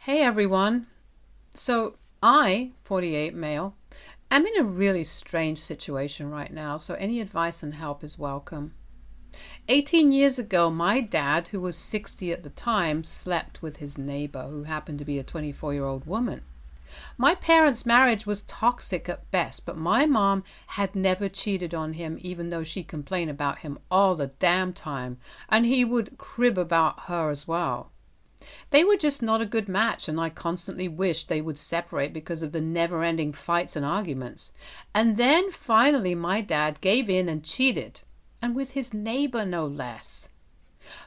Hey everyone. So I, 48 male, am in a really strange situation right now, so any advice and help is welcome. 18 years ago, my dad, who was 60 at the time, slept with his neighbor, who happened to be a 24-year-old woman. My parents' marriage was toxic at best, but my mom had never cheated on him, even though she complained about him all the damn time, and he would crib about her as well. They were just not a good match, and I constantly wished they would separate because of the never-ending fights and arguments. And then finally my dad gave in and cheated, and with his neighbor no less.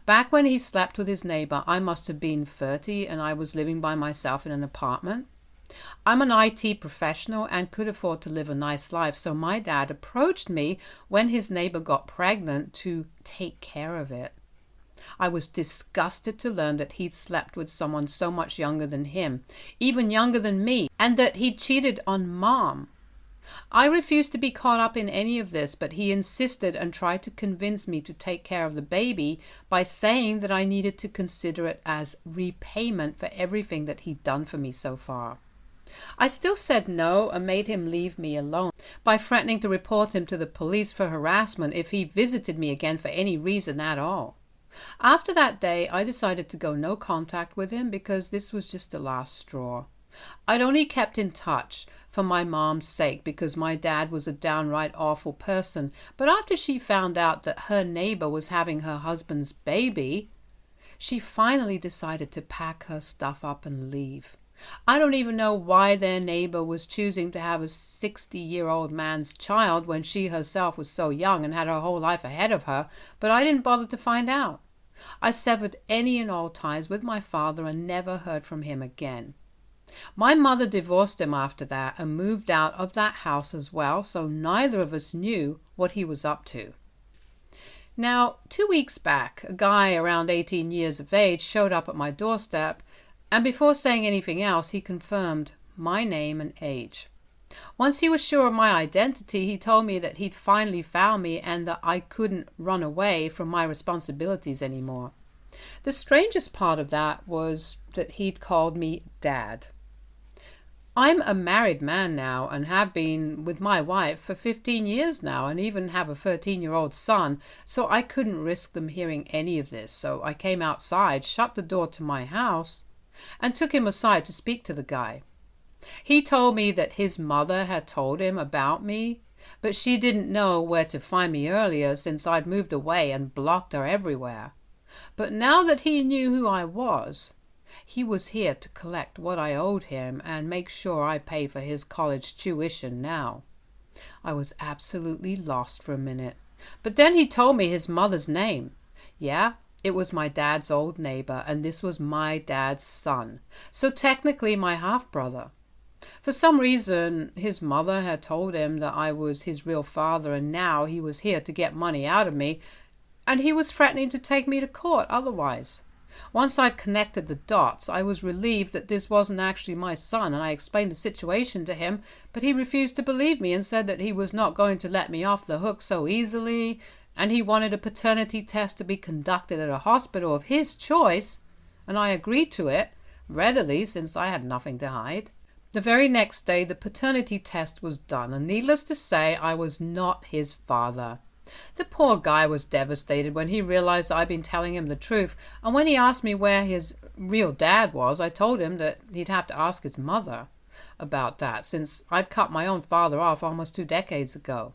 Back when he slept with his neighbor, I must have been 30 and I was living by myself in an apartment. I'm an IT professional and could afford to live a nice life, so my dad approached me when his neighbor got pregnant to take care of it. I was disgusted to learn that he'd slept with someone so much younger than him, even younger than me, and that he'd cheated on Mom. I refused to be caught up in any of this, but he insisted and tried to convince me to take care of the baby by saying that I needed to consider it as repayment for everything that he'd done for me so far. I still said no and made him leave me alone by threatening to report him to the police for harassment if he visited me again for any reason at all. After that day, I decided to go no contact with him because this was just the last straw. I'd only kept in touch for my mom's sake because my dad was a downright awful person, but after she found out that her neighbor was having her husband's baby, she finally decided to pack her stuff up and leave. I don't even know why their neighbor was choosing to have a 60-year-old man's child when she herself was so young and had her whole life ahead of her, but I didn't bother to find out. I severed any and all ties with my father and never heard from him again. My mother divorced him after that and moved out of that house as well, so neither of us knew what he was up to. Now, 2 weeks back, a guy around 18 years of age showed up at my doorstep, and before saying anything else, he confirmed my name and age. Once he was sure of my identity, he told me that he'd finally found me and that I couldn't run away from my responsibilities anymore. The strangest part of that was that he'd called me Dad. I'm a married man now and have been with my wife for 15 years now and even have a 13-year-old son, so I couldn't risk them hearing any of this. So I came outside, shut the door to my house, and took him aside to speak to the guy. He told me that his mother had told him about me, but she didn't know where to find me earlier since I'd moved away and blocked her everywhere. But now that he knew who I was, he was here to collect what I owed him and make sure I pay for his college tuition now. I was absolutely lost for a minute. But then he told me his mother's name. Yeah, it was my dad's old neighbor, and this was my dad's son, so technically my half-brother. For some reason, his mother had told him that I was his real father, and now he was here to get money out of me, and he was threatening to take me to court otherwise. Once I'd connected the dots, I was relieved that this wasn't actually my son, and I explained the situation to him, but he refused to believe me and said that he was not going to let me off the hook so easily, and he wanted a paternity test to be conducted at a hospital of his choice, and I agreed to it, readily, since I had nothing to hide. The very next day, the paternity test was done, and needless to say, I was not his father. The poor guy was devastated when he realized I'd been telling him the truth, and when he asked me where his real dad was, I told him that he'd have to ask his mother about that, since I'd cut my own father off almost 2 decades ago.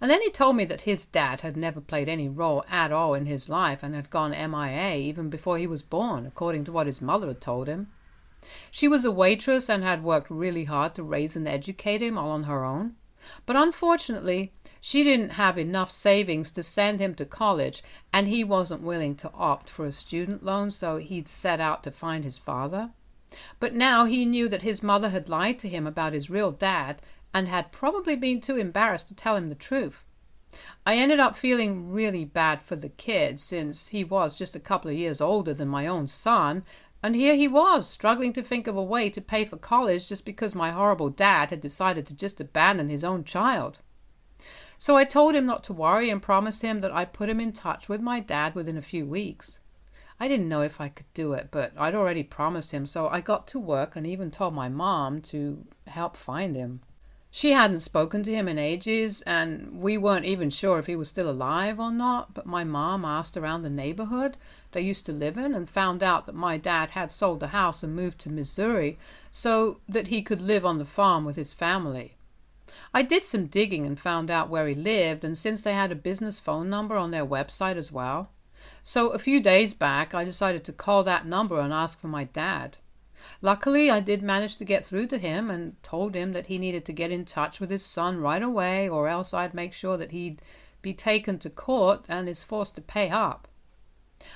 And then he told me that his dad had never played any role at all in his life and had gone MIA even before he was born, according to what his mother had told him. She was a waitress and had worked really hard to raise and educate him all on her own. But unfortunately, she didn't have enough savings to send him to college, and he wasn't willing to opt for a student loan, so he'd set out to find his father. But now he knew that his mother had lied to him about his real dad and had probably been too embarrassed to tell him the truth. I ended up feeling really bad for the kid, since he was just a couple of years older than my own son, and here he was, struggling to think of a way to pay for college just because my horrible dad had decided to just abandon his own child. So I told him not to worry and promised him that I'd put him in touch with my dad within a few weeks. I didn't know if I could do it, but I'd already promised him, so I got to work and even told my mom to help find him. She hadn't spoken to him in ages, and we weren't even sure if he was still alive or not, but my mom asked around the neighborhood they used to live in and found out that my dad had sold the house and moved to Missouri so that he could live on the farm with his family. I did some digging and found out where he lived, and since they had a business phone number on their website as well. So a few days back, I decided to call that number and ask for my dad. Luckily, I did manage to get through to him and told him that he needed to get in touch with his son right away, or else I'd make sure that he'd be taken to court and is forced to pay up.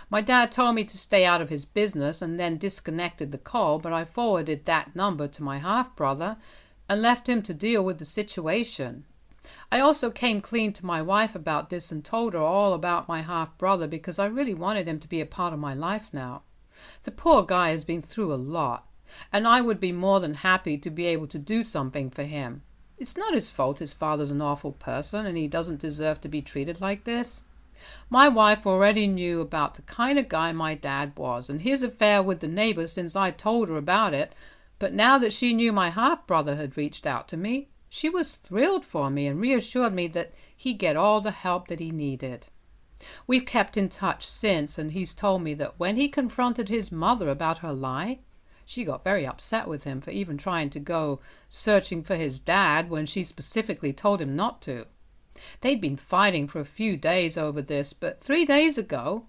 My dad told me to stay out of his business and then disconnected the call, but I forwarded that number to my half-brother and left him to deal with the situation. I also came clean to my wife about this and told her all about my half-brother because I really wanted him to be a part of my life now. The poor guy has been through a lot, and I would be more than happy to be able to do something for him. It's not his fault his father's an awful person and he doesn't deserve to be treated like this. My wife already knew about the kind of guy my dad was and his affair with the neighbor since I told her about it, but now that she knew my half-brother had reached out to me, she was thrilled for me and reassured me that he'd get all the help that he needed. We've kept in touch since, and he's told me that when he confronted his mother about her lie, she got very upset with him for even trying to go searching for his dad when she specifically told him not to. They'd been fighting for a few days over this, but 3 days ago,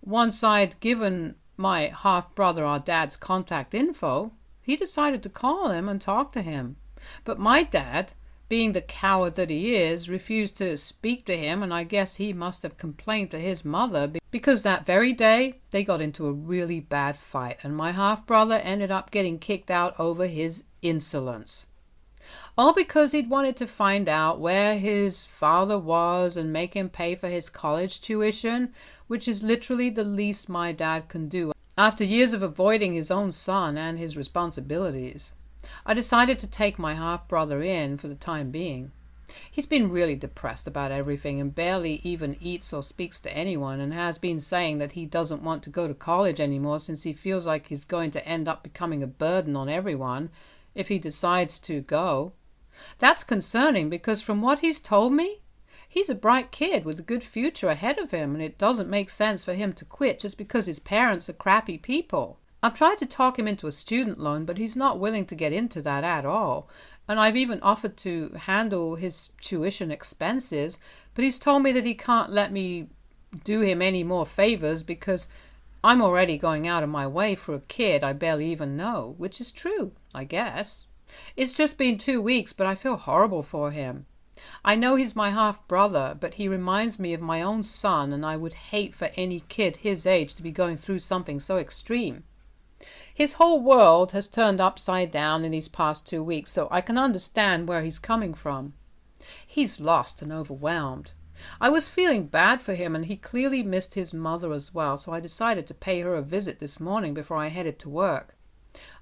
once I'd given my half-brother our dad's contact info, he decided to call him and talk to him. But my dad, being the coward that he is, refused to speak to him, and I guess he must have complained to his mother because that very day they got into a really bad fight and my half-brother ended up getting kicked out over his insolence. All because he'd wanted to find out where his father was and make him pay for his college tuition, which is literally the least my dad can do after years of avoiding his own son and his responsibilities. I decided to take my half-brother in for the time being. He's been really depressed about everything and barely even eats or speaks to anyone, and has been saying that he doesn't want to go to college anymore since he feels like he's going to end up becoming a burden on everyone if he decides to go. That's concerning because from what he's told me, he's a bright kid with a good future ahead of him, and it doesn't make sense for him to quit just because his parents are crappy people. I've tried to talk him into a student loan, but he's not willing to get into that at all. And I've even offered to handle his tuition expenses, but he's told me that he can't let me do him any more favors because I'm already going out of my way for a kid I barely even know, which is true, I guess. It's just been 2 weeks, but I feel horrible for him. I know he's my half-brother, but he reminds me of my own son, and I would hate for any kid his age to be going through something so extreme. His whole world has turned upside down in these past 2 weeks, so I can understand where he's coming from. He's lost and overwhelmed. I was feeling bad for him, and he clearly missed his mother as well, so I decided to pay her a visit this morning before I headed to work.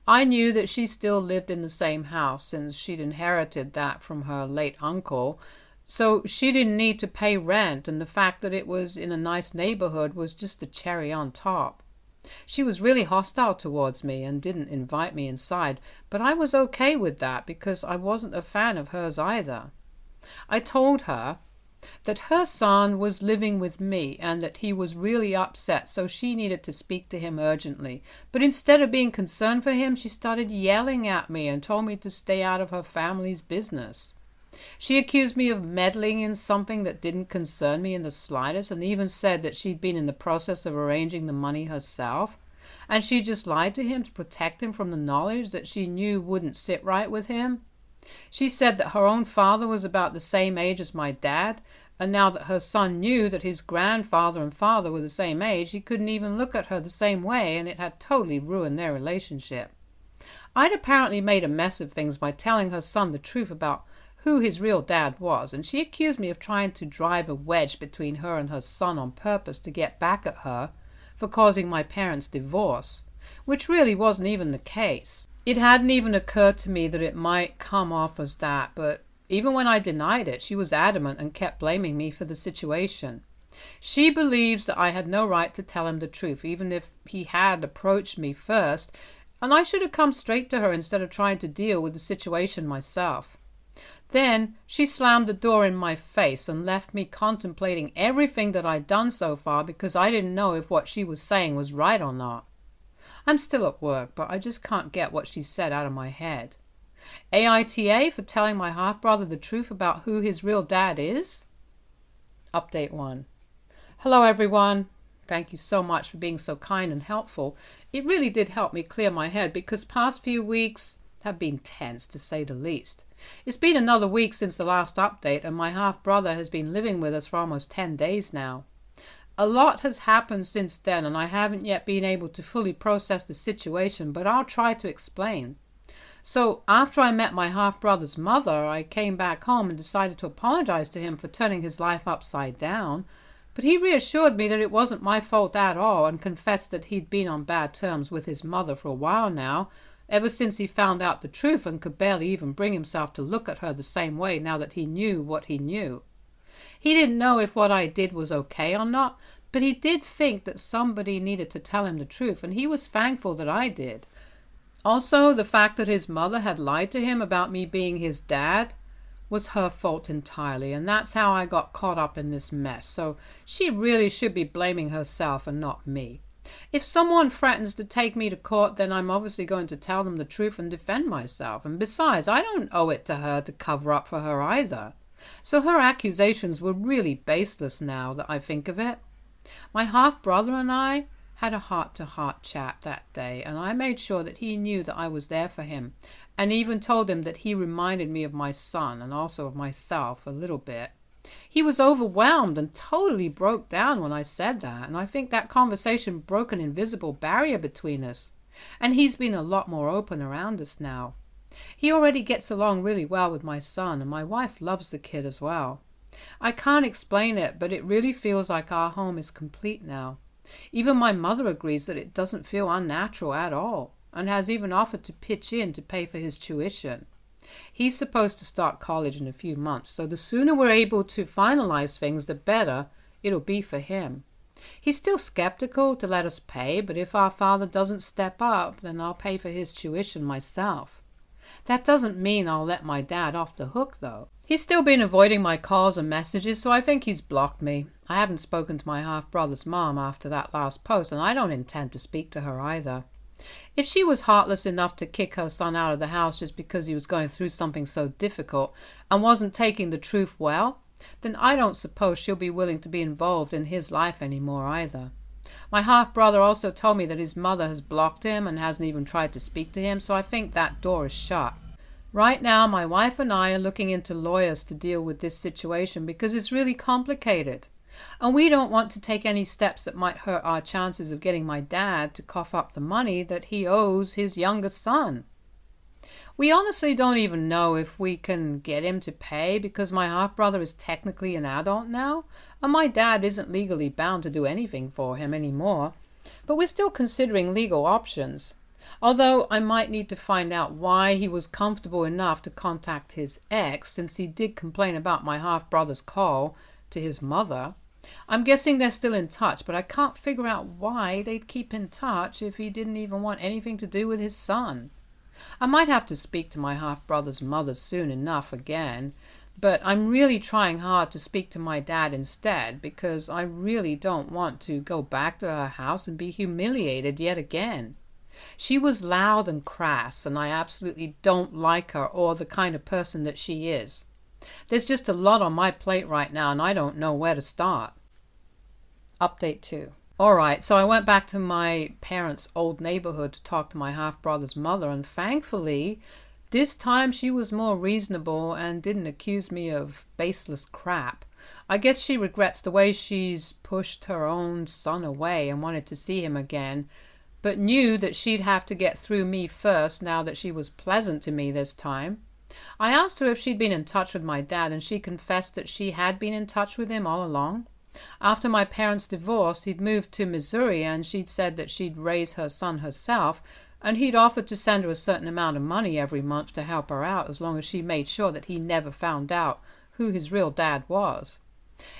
I knew that she still lived in the same house since she'd inherited that from her late uncle, so she didn't need to pay rent, and the fact that it was in a nice neighborhood was just a cherry on top. She was really hostile towards me and didn't invite me inside, but I was okay with that because I wasn't a fan of hers either. I told her that her son was living with me and that he was really upset, so she needed to speak to him urgently. But instead of being concerned for him, she started yelling at me and told me to stay out of her family's business. She accused me of meddling in something that didn't concern me in the slightest, and even said that she'd been in the process of arranging the money herself, and she just lied to him to protect him from the knowledge that she knew wouldn't sit right with him. She said that her own father was about the same age as my dad, and now that her son knew that his grandfather and father were the same age, he couldn't even look at her the same way, and it had totally ruined their relationship. I'd apparently made a mess of things by telling her son the truth about who his real dad was, and she accused me of trying to drive a wedge between her and her son on purpose to get back at her for causing my parents' divorce, which really wasn't even the case. It hadn't even occurred to me that it might come off as that, but even when I denied it, she was adamant and kept blaming me for the situation. She believes that I had no right to tell him the truth, even if he had approached me first, and I should have come straight to her instead of trying to deal with the situation myself. Then she slammed the door in my face and left me contemplating everything that I'd done so far because I didn't know if what she was saying was right or not. I'm still at work, but I just can't get what she said out of my head. AITA for telling my half-brother the truth about who his real dad is? Update 1. Hello everyone. Thank you so much for being so kind and helpful. It really did help me clear my head because past few weeks have been tense to say the least. It's been another week since the last update and my half-brother has been living with us for almost 10 days now. A lot has happened since then and I haven't yet been able to fully process the situation, but I'll try to explain. So after I met my half-brother's mother, I came back home and decided to apologize to him for turning his life upside down. But he reassured me that it wasn't my fault at all and confessed that he'd been on bad terms with his mother for a while now, ever since he found out the truth and could barely even bring himself to look at her the same way now that he knew what he knew. He didn't know if what I did was okay or not, but he did think that somebody needed to tell him the truth, and he was thankful that I did. Also, the fact that his mother had lied to him about me being his dad was her fault entirely, and that's how I got caught up in this mess, so she really should be blaming herself and not me. If someone threatens to take me to court, then I'm obviously going to tell them the truth and defend myself, and besides, I don't owe it to her to cover up for her either. So her accusations were really baseless now that I think of it. My half-brother and I had a heart-to-heart chat that day, and I made sure that he knew that I was there for him, and even told him that he reminded me of my son and also of myself a little bit. He was overwhelmed and totally broke down when I said that, and I think that conversation broke an invisible barrier between us, and he's been a lot more open around us now. He already gets along really well with my son, and my wife loves the kid as well. I can't explain it, but it really feels like our home is complete now. Even my mother agrees that it doesn't feel unnatural at all, and has even offered to pitch in to pay for his tuition. He's supposed to start college in a few months, so the sooner we're able to finalize things, the better it'll be for him. He's still skeptical to let us pay, but if our father doesn't step up, then I'll pay for his tuition myself. That doesn't mean I'll let my dad off the hook, though. He's still been avoiding my calls and messages, so I think he's blocked me. I haven't spoken to my half-brother's mom after that last post, and I don't intend to speak to her either. If she was heartless enough to kick her son out of the house just because he was going through something so difficult and wasn't taking the truth well, then I don't suppose she'll be willing to be involved in his life anymore either. My half-brother also told me that his mother has blocked him and hasn't even tried to speak to him, so I think that door is shut. Right now, my wife and I are looking into lawyers to deal with this situation because it's really complicated. And we don't want to take any steps that might hurt our chances of getting my dad to cough up the money that he owes his younger son. We honestly don't even know if we can get him to pay because my half-brother is technically an adult now, and my dad isn't legally bound to do anything for him anymore. But we're still considering legal options. Although I might need to find out why he was comfortable enough to contact his ex, since he did complain about my half-brother's call to his mother. I'm guessing they're still in touch, but I can't figure out why they'd keep in touch if he didn't even want anything to do with his son. I might have to speak to my half-brother's mother soon enough again, but I'm really trying hard to speak to my dad instead because I really don't want to go back to her house and be humiliated yet again. She was loud and crass, and I absolutely don't like her or the kind of person that she is. There's just a lot on my plate right now, and I don't know where to start. Update 2. Alright, so I went back to my parents' old neighborhood to talk to my half-brother's mother, and thankfully, this time she was more reasonable and didn't accuse me of baseless crap. I guess she regrets the way she's pushed her own son away and wanted to see him again, but knew that she'd have to get through me first now that she was pleasant to me this time. I asked her if she'd been in touch with my dad, and she confessed that she had been in touch with him all along. After my parents' divorce, he'd moved to Missouri, and she'd said that she'd raise her son herself, and he'd offered to send her a certain amount of money every month to help her out as long as she made sure that he never found out who his real dad was.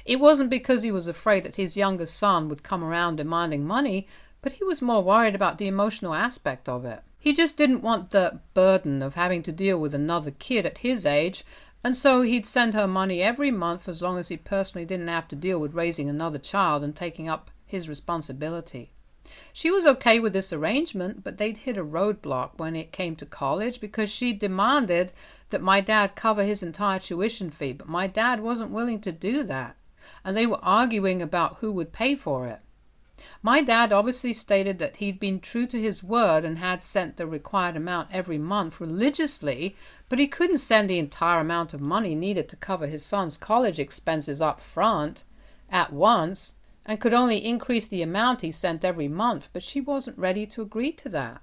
It wasn't because he was afraid that his younger son would come around demanding money, but he was more worried about the emotional aspect of it. He just didn't want the burden of having to deal with another kid at his age, and so he'd send her money every month as long as he personally didn't have to deal with raising another child and taking up his responsibility. She was okay with this arrangement, but they'd hit a roadblock when it came to college because she demanded that my dad cover his entire tuition fee, but my dad wasn't willing to do that, and they were arguing about who would pay for it. My dad obviously stated that he'd been true to his word and had sent the required amount every month religiously, but he couldn't send the entire amount of money needed to cover his son's college expenses up front at once, and could only increase the amount he sent every month, but she wasn't ready to agree to that.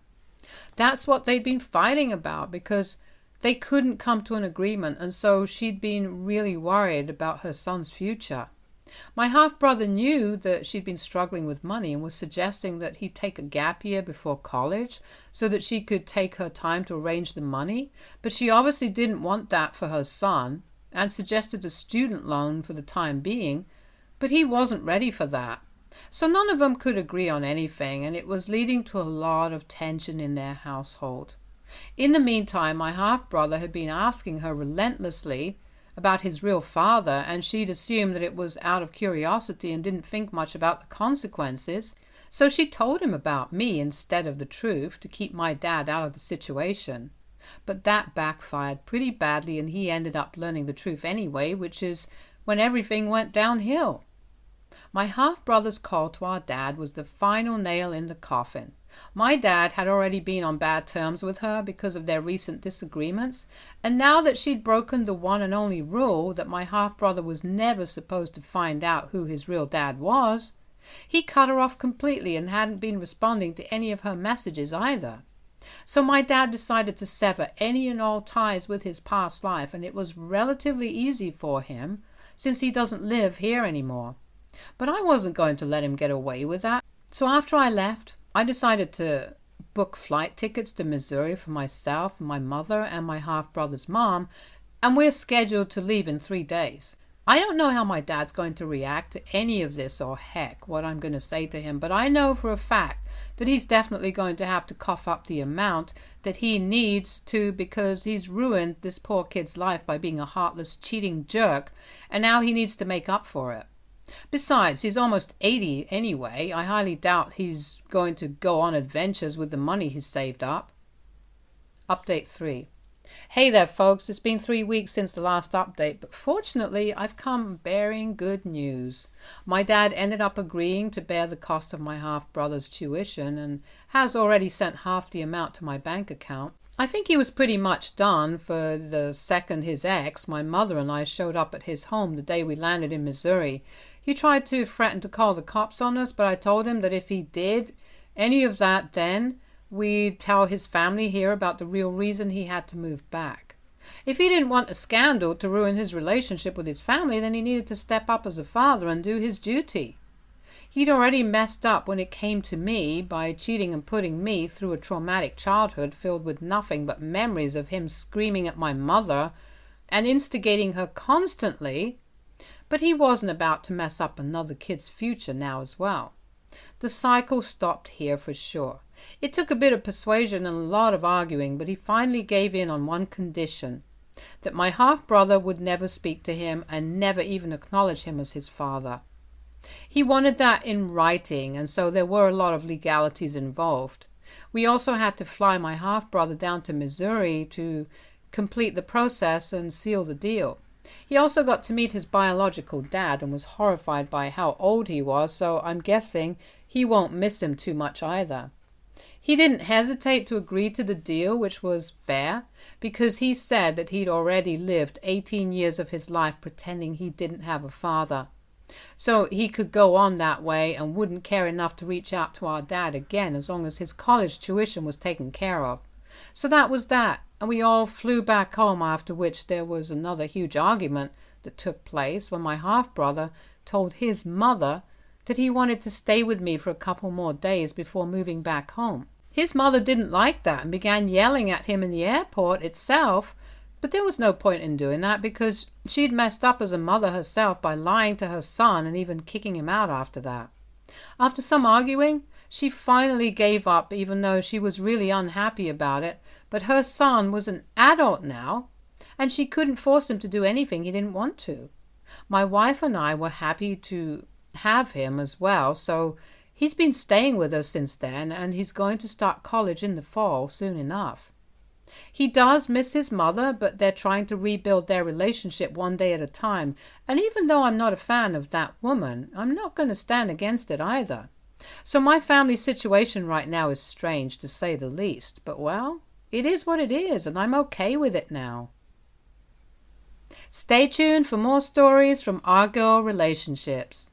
That's what they'd been fighting about because they couldn't come to an agreement, and so she'd been really worried about her son's future. My half-brother knew that she'd been struggling with money and was suggesting that he take a gap year before college so that she could take her time to arrange the money, but she obviously didn't want that for her son and suggested a student loan for the time being, but he wasn't ready for that. So none of them could agree on anything, and it was leading to a lot of tension in their household. In the meantime, my half-brother had been asking her relentlessly about his real father, and she'd assumed that it was out of curiosity and didn't think much about the consequences. So she told him about me instead of the truth to keep my dad out of the situation. But that backfired pretty badly, and he ended up learning the truth anyway, which is when everything went downhill. My half-brother's call to our dad was the final nail in the coffin. My dad had already been on bad terms with her because of their recent disagreements, and now that she'd broken the one and only rule that my half-brother was never supposed to find out who his real dad was, he cut her off completely and hadn't been responding to any of her messages either. So my dad decided to sever any and all ties with his past life, and it was relatively easy for him since he doesn't live here anymore. But I wasn't going to let him get away with that. So after I left, I decided to book flight tickets to Missouri for myself, my mother, and my half-brother's mom, and we're scheduled to leave in 3 days. I don't know how my dad's going to react to any of this, or heck, what I'm going to say to him, but I know for a fact that he's definitely going to have to cough up the amount that he needs to, because he's ruined this poor kid's life by being a heartless, cheating jerk, and now he needs to make up for it. Besides, he's almost 80 anyway. I highly doubt he's going to go on adventures with the money he's saved up. Update 3. Hey there, folks. It's been 3 weeks since the last update, but fortunately, I've come bearing good news. My dad ended up agreeing to bear the cost of my half-brother's tuition and has already sent half the amount to my bank account. I think he was pretty much done for the second his ex, my mother, and I showed up at his home the day we landed in Missouri. He tried to threaten to call the cops on us, but I told him that if he did any of that, then we'd tell his family here about the real reason he had to move back. If he didn't want a scandal to ruin his relationship with his family, then he needed to step up as a father and do his duty. He'd already messed up when it came to me by cheating and putting me through a traumatic childhood filled with nothing but memories of him screaming at my mother and instigating her constantly, but he wasn't about to mess up another kid's future now as well. The cycle stopped here for sure. It took a bit of persuasion and a lot of arguing, but he finally gave in on one condition: that my half-brother would never speak to him and never even acknowledge him as his father. He wanted that in writing, and so there were a lot of legalities involved. We also had to fly my half-brother down to Missouri to complete the process and seal the deal. He also got to meet his biological dad and was horrified by how old he was, so I'm guessing he won't miss him too much either. He didn't hesitate to agree to the deal, which was fair, because he said that he'd already lived 18 years of his life pretending he didn't have a father. So he could go on that way and wouldn't care enough to reach out to our dad again as long as his college tuition was taken care of. So that was that, and we all flew back home, after which there was another huge argument that took place when my half-brother told his mother that he wanted to stay with me for a couple more days before moving back home. His mother didn't like that and began yelling at him in the airport itself But there was no point in doing that because she'd messed up as a mother herself by lying to her son and even kicking him out after that. After some arguing, she finally gave up, even though she was really unhappy about it. But her son was an adult now, and she couldn't force him to do anything he didn't want to. My wife and I were happy to have him as well, so he's been staying with us since then, and he's going to start college in the fall soon enough. He does miss his mother, but they're trying to rebuild their relationship one day at a time. And even though I'm not a fan of that woman, I'm not going to stand against it either. So my family situation right now is strange, to say the least. But, well, it is what it is, and I'm okay with it now. Stay tuned for more stories from our girl relationships.